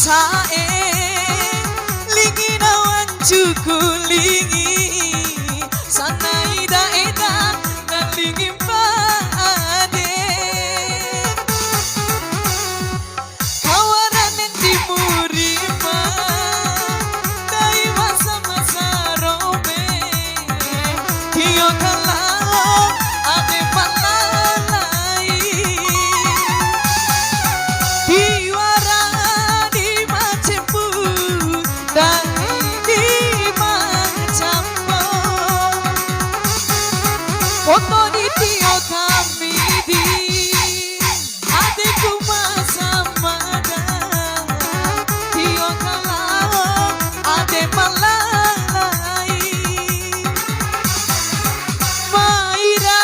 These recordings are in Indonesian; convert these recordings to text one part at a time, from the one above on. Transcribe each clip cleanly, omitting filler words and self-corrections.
sae lingi nawan cuku lingi sana ida ida dan lingi pade kawanan yang dimurima dai masa masa robe kio kalau ade palalai diwara di macempu dan di macampo foto di tio kami di adikku masa mada tio kalau ade malalai Maira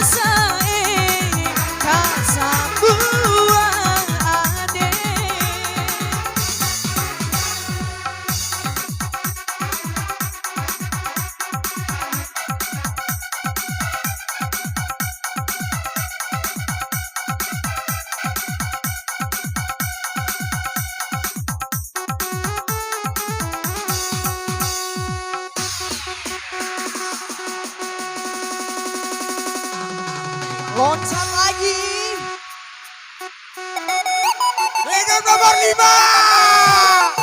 sae kasabua ade loncat lagi Dengan nomor 5.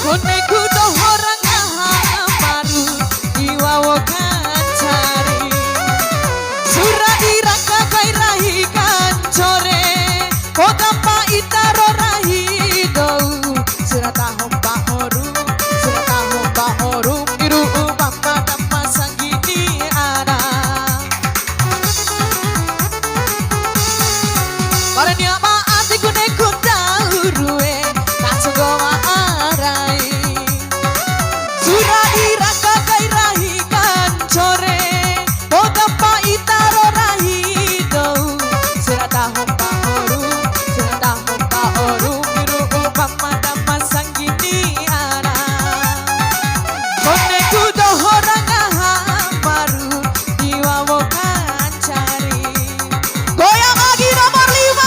Koneku doh orang baru diwawo kancari surah iraka kai rahi kancore kota pa itaro rahi dou surah tahom pa oru iru ubama dama sanggini ada Parenya ma ati kuneku daurue Natsugo ma arai Surah iraka kai rahi kancore Koda pa itaro rahi dou Surah tahom pa oru Biru upama dama sanggini ana Koneku dohorang baru diwawo kancari Goyang lagi nomor 5.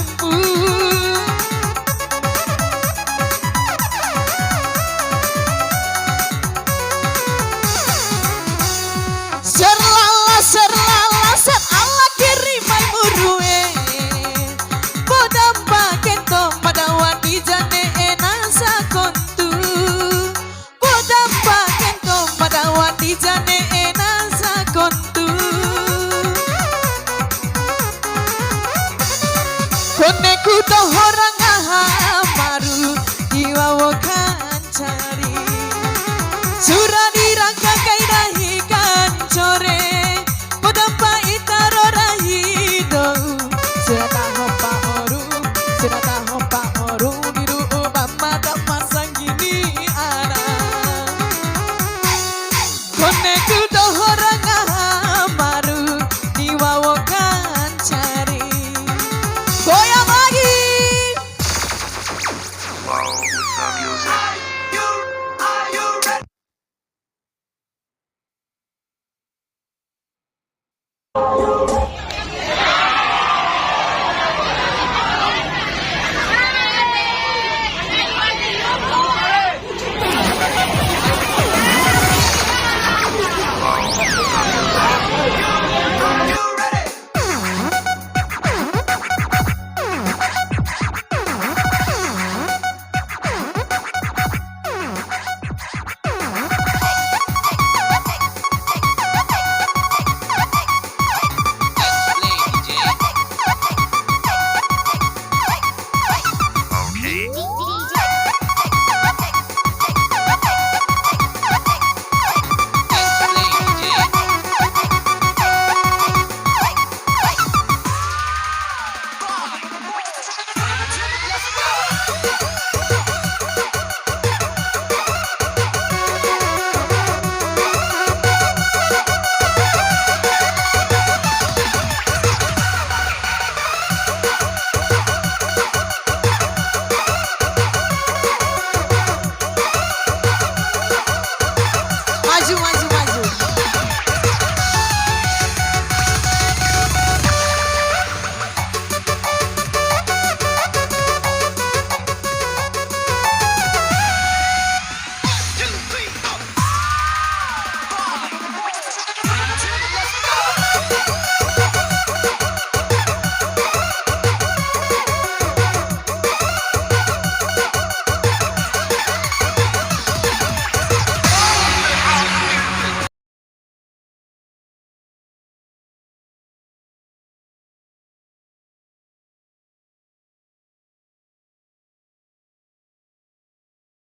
mampu. Serlala ser Allah kiriman murue. Podamba kento madawati jane enasa kontu. Podamba kento madawati jane enasa kontu. Kone kudo horang aham